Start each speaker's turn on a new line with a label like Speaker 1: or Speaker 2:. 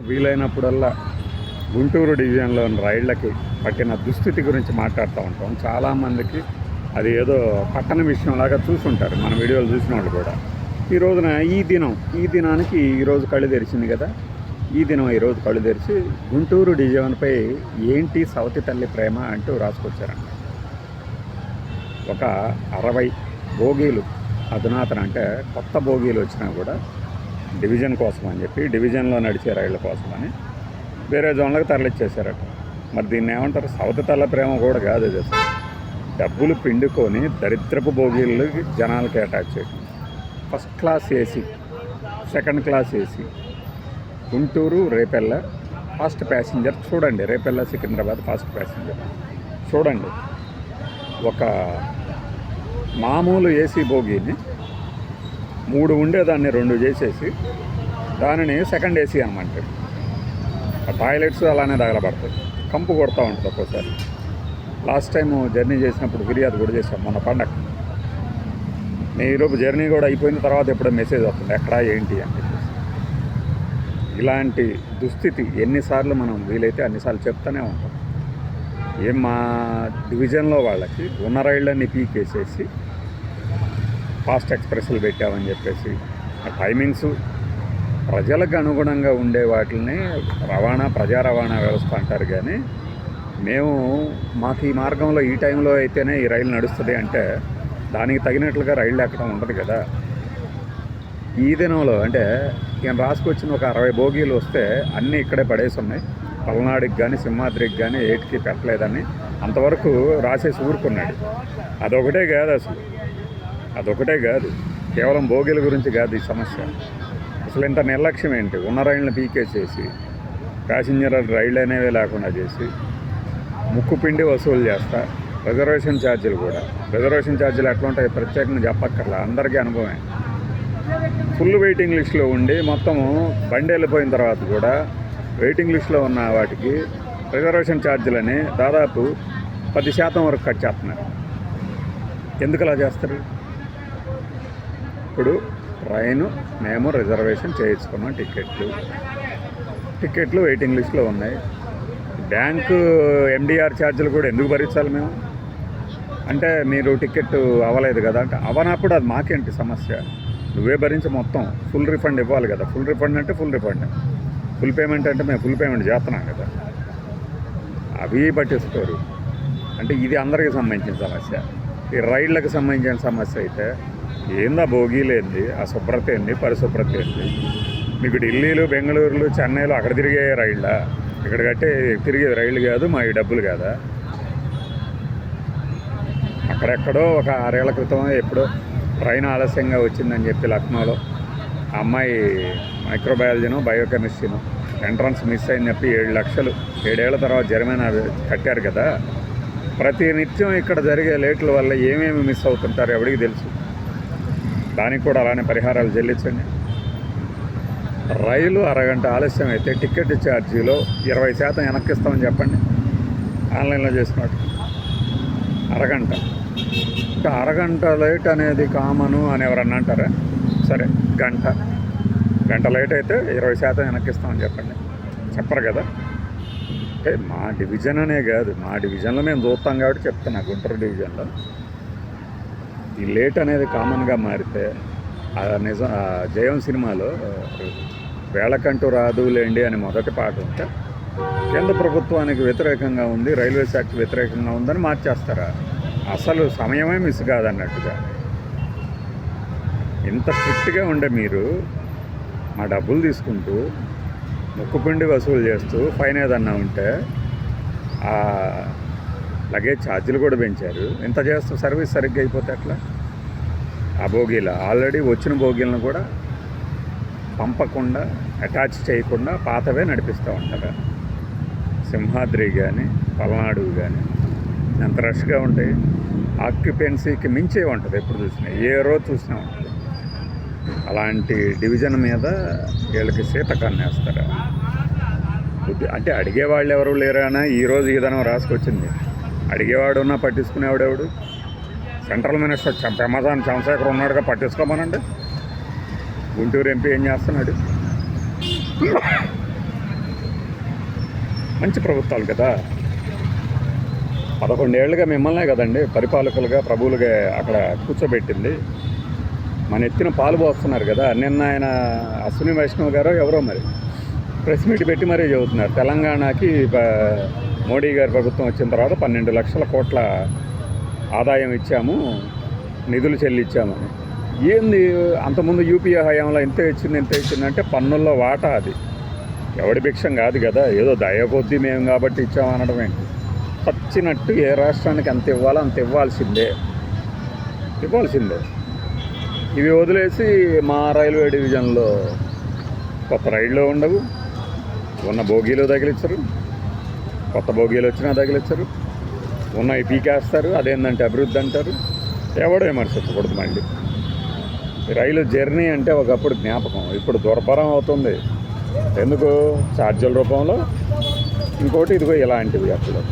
Speaker 1: వీలైనప్పుడల్లా గుంటూరు డివిజన్లోని రైళ్లకి పట్టిన దుస్థితి గురించి మాట్లాడుతూ ఉంటాం. చాలామందికి అది ఏదో పట్టణ విషయంలాగా చూసుంటారు, మన వీడియోలు చూసిన వాళ్ళు కూడా. ఈ రోజున ఈ దినానికి ఈరోజు కళ్ళు తెరిచింది కదా. ఈరోజు కళ్ళు తెరిచి గుంటూరు డివిజన్పై ఏంటి సవతి తల్లి ప్రేమ అంటూ రాసుకొచ్చారంట. ఒక 60 బోగీలు అధునాతన, అంటే కొత్త బోగీలు వచ్చినా కూడా డివిజన్ కోసం అని చెప్పి, డివిజన్లో నడిచే రైళ్ళ కోసమని వేరే జోన్లకు తరలిచ్చేశారట. మరి దీన్ని ఏమంటారు? సవతి తల్ల ప్రేమ కూడా కాదు ఇది. అసలు డబ్బులు పిండుకొని దరిద్రపు బోగీలకి జనాలకి అటాచ్ చేయడం. First class AC, second class AC, Guntur Repalle fast passenger చూడండి. రేపెల్ల సికింద్రాబాద్ ఫాస్ట్ ప్యాసింజర్ చూడండి. ఒక మామూలు ఏసీ బోగీని 3 ఉండేదాన్ని 2 చేసేసి దానిని సెకండ్ ఏసీ అనమాట. ఆ టాయిలెట్స్ అలానే తగలబడతాయి, కంపు కొడతా ఉంటుంది ఒక్కోసారి. లాస్ట్ టైం జర్నీ చేసినప్పుడు ఫిర్యాదు కూడా చేశాం మొన్న పండగ. ఈరోజు జర్నీ కూడా అయిపోయిన తర్వాత ఎప్పుడో మెసేజ్ వస్తుంది ఎక్కడా ఏంటి అని చెప్పేసి. ఇలాంటి దుస్థితి ఎన్నిసార్లు మనం వీలైతే అన్నిసార్లు చెప్తూనే ఉంటాం. మా డివిజన్లో వాళ్ళకి ఉన్న రైళ్ళన్నీ పీకేసేసి ఫాస్ట్ ఎక్స్ప్రెస్లు పెట్టామని చెప్పేసి, ఆ టైమింగ్స్ ప్రజలకు అనుగుణంగా ఉండే వాటిని ప్రజా రవాణా వ్యవస్థ అంటారు. కానీ మాకు ఈ మార్గంలో ఈ టైంలో అయితేనే ఈ రైలు నడుస్తుంది అంటే దానికి తగినట్లుగా రైళ్ళు ఎక్కడం ఉండదు కదా. ఈ దినంలో అంటే ఈయన రాసుకొచ్చిన ఒక 60 బోగీలు వస్తే అన్నీ ఇక్కడే పడేసి ఉన్నాయి. పల్నాడుకి కానీ సింహాద్రికి కానీ 8కి పెట్టలేదని అంతవరకు రాసేసి ఊరుకున్నాడు. అదొకటే కాదు, కేవలం బోగీల గురించి కాదు ఈ సమస్య. అసలు ఇంత నిర్లక్ష్యం ఏంటి? ఉన్న రైళ్ళని పీకేసేసి ప్యాసింజర్ రైళ్ళు అనేవి లేకుండా చేసి ముక్కుపిండి వసూలు చేస్తా. రిజర్వేషన్ ఛార్జీలు ఎట్లా ఉంటాయి ప్రత్యేకంగా చెప్పక్కర్లా, అందరికీ అనుభవమే. ఫుల్ వెయిటింగ్ లిస్టులో ఉండి మొత్తము బండి వెళ్ళిపోయిన తర్వాత కూడా వెయిటింగ్ లిస్టులో ఉన్న వాటికి రిజర్వేషన్ ఛార్జీలని దాదాపు 10% వరకు కట్ చేస్తున్నారు. ఎందుకు అలా చేస్తారు? ఇప్పుడు ట్రైను మేము రిజర్వేషన్ చేయించుకున్నాం, టికెట్లు వెయిటింగ్ లిస్టులో ఉన్నాయి. బ్యాంకు ఎండిఆర్ ఛార్జీలు కూడా ఎందుకు భరించాలి మేము? అంటే మీరు టికెట్ అవ్వలేదు కదా అంటే, అవనప్పుడు అది మాకేంటి సమస్య? నువ్వే భరించి మొత్తం ఫుల్ రిఫండ్ ఇవ్వాలి కదా. ఫుల్ రిఫండ్ అంటే ఫుల్ రిఫండ్, ఫుల్ పేమెంట్ అంటే మేము ఫుల్ పేమెంట్ చేస్తున్నాం కదా. అవి పట్టిస్తారు. అంటే ఇది అందరికీ సంబంధించిన సమస్య. ఈ రైళ్ళకి సంబంధించిన సమస్య అయితే ఏందా బోగీలేంది, అశుభ్రత ఏంది, పరిశుభ్రత ఏంది? మీకు ఢిల్లీలు, బెంగళూరులు, చెన్నైలో అక్కడ తిరిగే రైళ్ళ, ఇక్కడ కట్టే తిరిగే రైళ్ళు కాదు, మా ఈ డబ్బులు కాదా? అక్కడెక్కడో ఒక 6 ఏళ్ల క్రితం ఎప్పుడో ట్రైన్ ఆలస్యంగా వచ్చిందని చెప్పి లక్నోలో ఆ అమ్మాయి మైక్రోబయాలజీనో బయోకెమిస్ట్రీనో ఎంట్రన్స్ మిస్ అయింది చెప్పి 7 లక్షలు 7 ఏళ్ల తర్వాత జరిమానా కట్టారు కదా. ప్రతి నిత్యం ఇక్కడ జరిగే లేట్ల వల్ల ఏమేమి మిస్ అవుతుంటారో ఎవరికి తెలుసు. దానికి కూడా అలానే పరిహారాలు చెల్లించండి. రైలు అరగంట ఆలస్యం అయితే టికెట్ ఛార్జీలో 20% వెనక్కిస్తామని చెప్పండి. ఆన్లైన్లో చేసినట్టు అరగంట లేట్ అనేది కామను అని ఎవరన్నా అంటారా? సరే, గంట లేట్ అయితే 20% వెనక్కిస్తామని చెప్పండి. చెప్పరు కదా. అంటే మా డివిజన్ అనే కాదు, మా డివిజన్లో మేము చూస్తాం కాబట్టి చెప్తున్నా. గుంటూరు డివిజన్లో ఈ లేట్ అనేది కామన్గా మారితే జయం సినిమాలో వేళకంటూ రాదులేండి అని మొదటి పాట ఉంటే కేంద్ర ప్రభుత్వానికి వ్యతిరేకంగా ఉంది, రైల్వే శాఖకి వ్యతిరేకంగా ఉందని మార్చేస్తారా? అసలు సమయమే మిస్ కాదన్నట్టుగా. ఇంత స్ట్రిక్ట్గా ఉండే మీరు మా డబ్బులు తీసుకుంటూ ముక్కుపిండి వసూలు చేస్తూ ఫైన్ ఏదన్నా ఉంటే లగేజ్ ఛార్జీలు కూడా పెంచారు. ఇంత చేస్తూ సర్వీస్ సరిగ్గా అయిపోతే ఎట్లా? ఆ బోగీల ఆల్రెడీ వచ్చిన బోగీలను కూడా పంపకుండా, అటాచ్ చేయకుండా పాతవే నడిపిస్తూ ఉంటారు. సింహాద్రి కానీ పల్నాడు కానీ ఎంత రష్గా ఉంటాయి. ఆక్యుపెన్సీకి మించే ఉంటుంది, ఎప్పుడు చూసినా, ఏ రోజు చూసినా ఉంటుంది. అలాంటి డివిజన్ మీద వీళ్ళకి సీతకన్నేస్తారా? అంటే అడిగేవాళ్ళు ఎవరు లేరానా? ఈరోజు ఈదనం రాసుకొచ్చింది. అడిగేవాడు ఉన్నా పట్టించుకునేవాడెవడు? సెంట్రల్ మినిస్టర్ పెమ్మసాని చంద్రశేఖర్ ఉన్నాడుగా, పట్టించుకోమనండి. గుంటూరు ఎంపీ ఏం చేస్తున్నాడు? మంచి ప్రభుత్వాలు కదా. 11 ఏళ్ళుగా మిమ్మల్నే కదండి పరిపాలకులుగా ప్రభువులుగా అక్కడ కూర్చోబెట్టింది. మన ఎత్తిన పాలు పోస్తున్నారు కదా. నిన్న ఆయన అశ్విని వైష్ణవ్ గారో ఎవరో మరి ప్రెస్ మీట్ పెట్టి మరీ చెబుతున్నారు, తెలంగాణకి మోడీ గారి ప్రభుత్వం వచ్చిన తర్వాత 12 లక్షల కోట్ల ఆదాయం ఇచ్చాము, నిధులు చెల్లించామని. ఏంది అంతకుముందు యూపీఏ హయాంలో ఇంత ఇచ్చిందంటే పన్నుల్లో వాటా. అది ఎవడి భిక్షం కాదు కదా, ఏదో దయ కొద్దీ మేము కాబట్టి ఇచ్చామనడం ఏంటి. వచ్చినట్టు ఏ రాష్ట్రానికి ఎంత ఇవ్వాలో అంత ఇవ్వాల్సిందే. ఇవి వదిలేసి మా రైల్వే డివిజన్లో కొత్త రైళ్ళు ఉండవు, ఉన్న బోగీలు తగిలించరు, కొత్త బోగీలు వచ్చినా తగిలించరు, ఉన్నవి పీకేస్తారు. అదేంటంటే అభివృద్ధి అంటారు. ఎవడో విమర్శించకూడదు. మళ్ళీ రైలు జర్నీ అంటే ఒకప్పుడు జ్ఞాపకం, ఇప్పుడు దుర్భరం అవుతుంది. ఎందుకు? ఛార్జీల రూపంలో, ఇంకోటి ఇదిగో ఇలాంటివి అప్పుడు